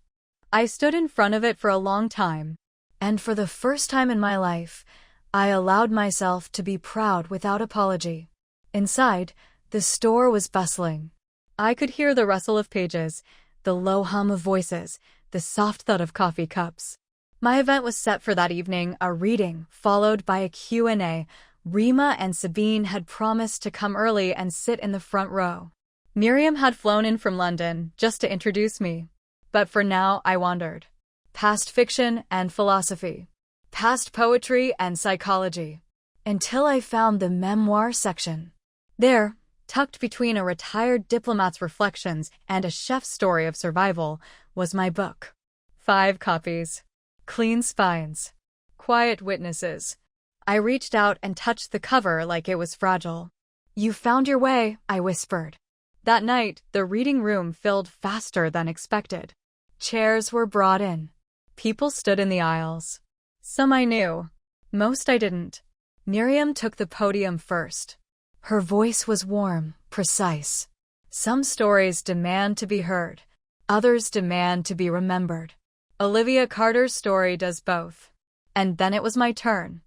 I stood in front of it for a long time. And for the first time in my life, I allowed myself to be proud without apology. Inside, the store was bustling. I could hear the rustle of pages, the low hum of voices, the soft thud of coffee cups. My event was set for that evening, a reading, followed by a Q&A. Rima and Sabine had promised to come early and sit in the front row. Miriam had flown in from London just to introduce me. But for now, I wandered. Past fiction and philosophy. Past poetry and psychology. Until I found the memoir section. There, tucked between a retired diplomat's reflections and a chef's story of survival, was my book. 5 copies. Clean spines. Quiet witnesses. I reached out and touched the cover like it was fragile. You found your way, I whispered. That night, the reading room filled faster than expected. Chairs were brought in. People stood in the aisles. Some I knew. Most I didn't. Miriam took the podium first. Her voice was warm, precise. Some stories demand to be heard. Others demand to be remembered. Olivia Carter's story does both. And then it was my turn.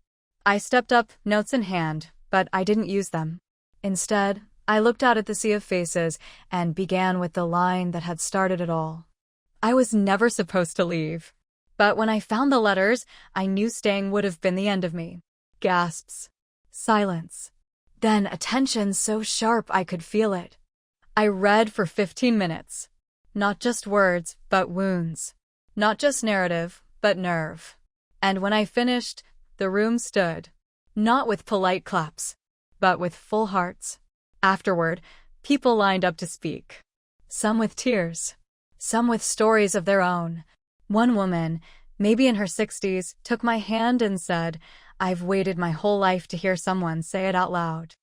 I stepped up, notes in hand, but I didn't use them. Instead, I looked out at the sea of faces and began with the line that had started it all. I was never supposed to leave. But when I found the letters, I knew staying would have been the end of me. Gasps. Silence. Then attention so sharp I could feel it. I read for 15 minutes. Not just words, but wounds. Not just narrative, but nerve. And when I finished, the room stood. Not with polite claps, but with full hearts. Afterward, people lined up to speak. Some with tears. Some with stories of their own. One woman, maybe in her 60s, took my hand and said, "I've waited my whole life to hear someone say it out loud."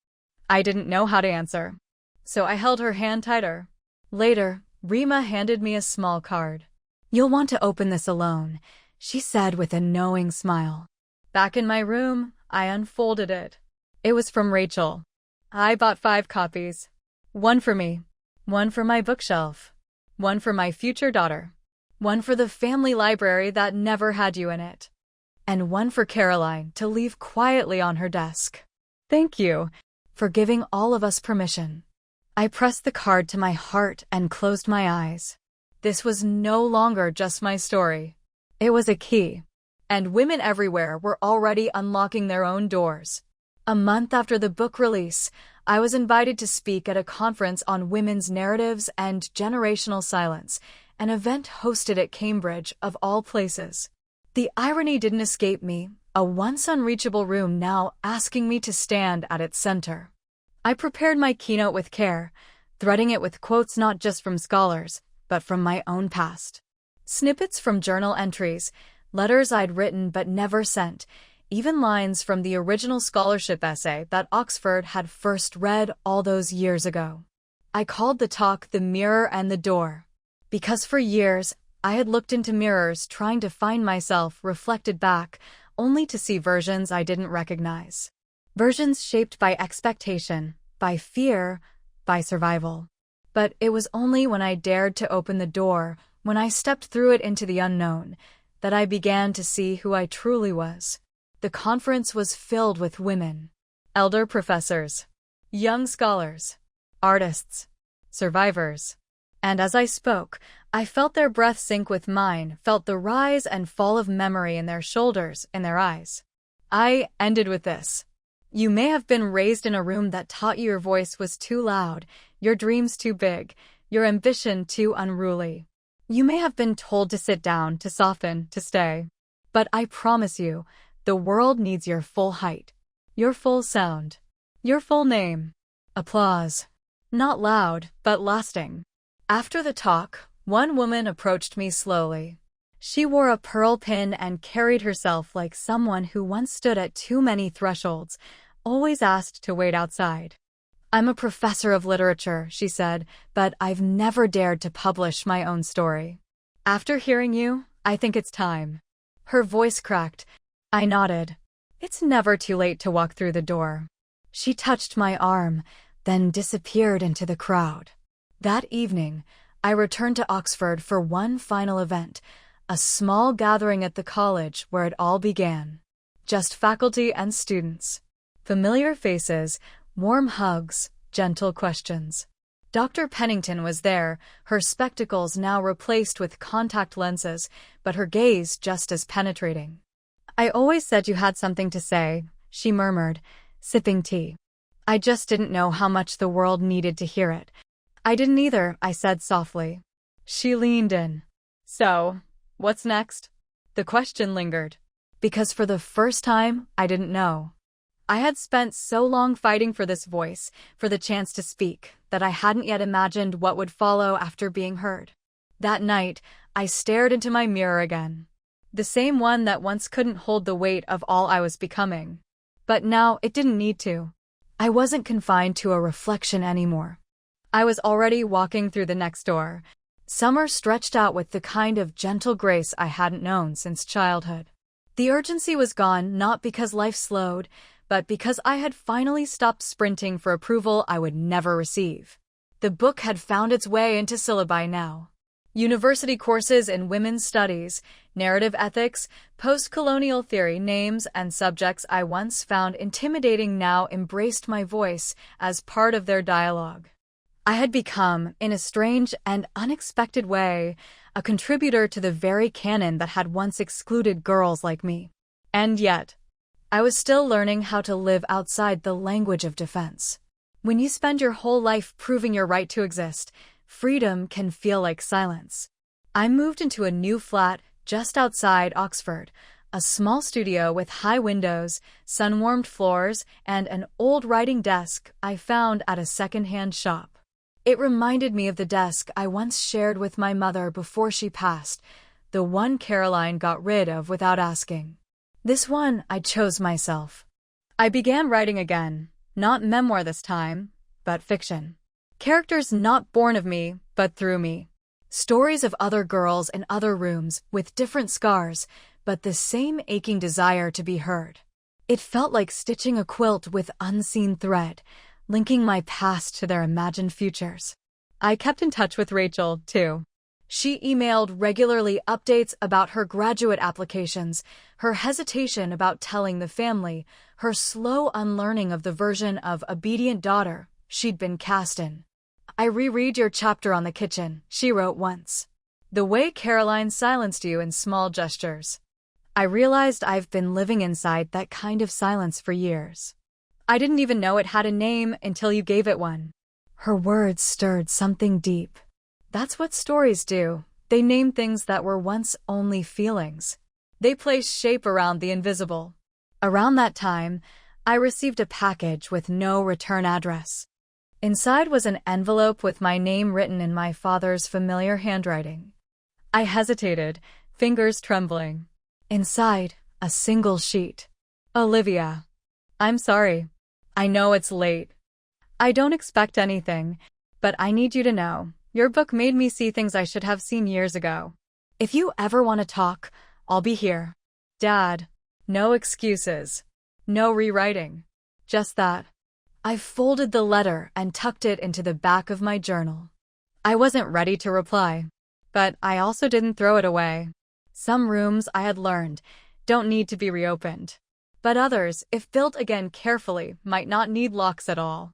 I didn't know how to answer, so I held her hand tighter. Later, Rima handed me a small card. "You'll want to open this alone," she said with a knowing smile. Back in my room, I unfolded it. It was from Rachel. I bought 5 copies. One for me, one for my bookshelf, one for my future daughter, one for the family library that never had you in it, and one for Caroline to leave quietly on her desk. Thank you for giving all of us permission. I pressed the card to my heart and closed my eyes. This was no longer just my story. It was a key, and women everywhere were already unlocking their own doors. A month after the book release, I was invited to speak at a conference on women's narratives and generational silence, an event hosted at Cambridge, of all places. The irony didn't escape me, a once unreachable room now asking me to stand at its center. I prepared my keynote with care, threading it with quotes not just from scholars, but from my own past. Snippets from journal entries, letters I'd written but never sent, even lines from the original scholarship essay that Oxford had first read all those years ago. I called the talk "The Mirror and the Door," because for years I had looked into mirrors trying to find myself reflected back, only to see versions I didn't recognize. Versions shaped by expectation, by fear, by survival. But it was only when I dared to open the door, when I stepped through it into the unknown, that I began to see who I truly was. The conference was filled with women, elder professors, young scholars, artists, survivors. And as I spoke, I felt their breath sync with mine, felt the rise and fall of memory in their shoulders, in their eyes. I ended with this. You may have been raised in a room that taught you your voice was too loud, your dreams too big, your ambition too unruly. You may have been told to sit down, to soften, to stay. But I promise you, the world needs your full height, your full sound, your full name. Applause. Not loud, but lasting. After the talk, one woman approached me slowly. She wore a pearl pin and carried herself like someone who once stood at too many thresholds, always asked to wait outside. "I'm a professor of literature," she said, "but I've never dared to publish my own story. After hearing you, I think it's time." Her voice cracked. I nodded. It's never too late to walk through the door. She touched my arm, then disappeared into the crowd. That evening, I returned to Oxford for one final event, a small gathering at the college where it all began. Just faculty and students. Familiar faces, warm hugs, gentle questions. Dr. Pennington was there, her spectacles now replaced with contact lenses, but her gaze just as penetrating. "I always said you had something to say," she murmured, sipping tea. "I just didn't know how much the world needed to hear it." "I didn't either," I said softly. She leaned in. "So, what's next?" The question lingered. Because for the first time, I didn't know. I had spent so long fighting for this voice, for the chance to speak, that I hadn't yet imagined what would follow after being heard. That night, I stared into my mirror again. The same one that once couldn't hold the weight of all I was becoming. But now it didn't need to. I wasn't confined to a reflection anymore. I was already walking through the next door. Summer stretched out with the kind of gentle grace I hadn't known since childhood. The urgency was gone, not because life slowed, but because I had finally stopped sprinting for approval I would never receive. The book had found its way into syllabi now. University courses in women's studies, narrative ethics, post-colonial theory, names and subjects I once found intimidating now embraced my voice as part of their dialogue. I had become, in a strange and unexpected way, a contributor to the very canon that had once excluded girls like me. And yet, I was still learning how to live outside the language of defense. When you spend your whole life proving your right to exist, freedom can feel like silence. I moved into a new flat just outside Oxford, a small studio with high windows, sun-warmed floors, and an old writing desk I found at a second-hand shop. It reminded me of the desk I once shared with my mother before she passed, the one Caroline got rid of without asking. This one I chose myself. I began writing again, not memoir this time, but fiction. Characters not born of me, but through me. Stories of other girls in other rooms with different scars, but the same aching desire to be heard. It felt like stitching a quilt with unseen thread, linking my past to their imagined futures. I kept in touch with Rachel, too. She emailed regularly updates about her graduate applications, her hesitation about telling the family, her slow unlearning of the version of obedient daughter she'd been cast in. "I reread your chapter on the kitchen," she wrote once. "The way Caroline silenced you in small gestures. I realized I've been living inside that kind of silence for years. I didn't even know it had a name until you gave it one." Her words stirred something deep. That's what stories do. They name things that were once only feelings. They place shape around the invisible. Around that time, I received a package with no return address. Inside was an envelope with my name written in my father's familiar handwriting. I hesitated, fingers trembling. Inside, a single sheet. "Olivia, I'm sorry. I know it's late. I don't expect anything, but I need you to know, your book made me see things I should have seen years ago. If you ever want to talk, I'll be here. Dad." No excuses. No rewriting. Just that. I folded the letter and tucked it into the back of my journal. I wasn't ready to reply, but I also didn't throw it away. Some rooms, I had learned, don't need to be reopened. But others, if built again carefully, might not need locks at all.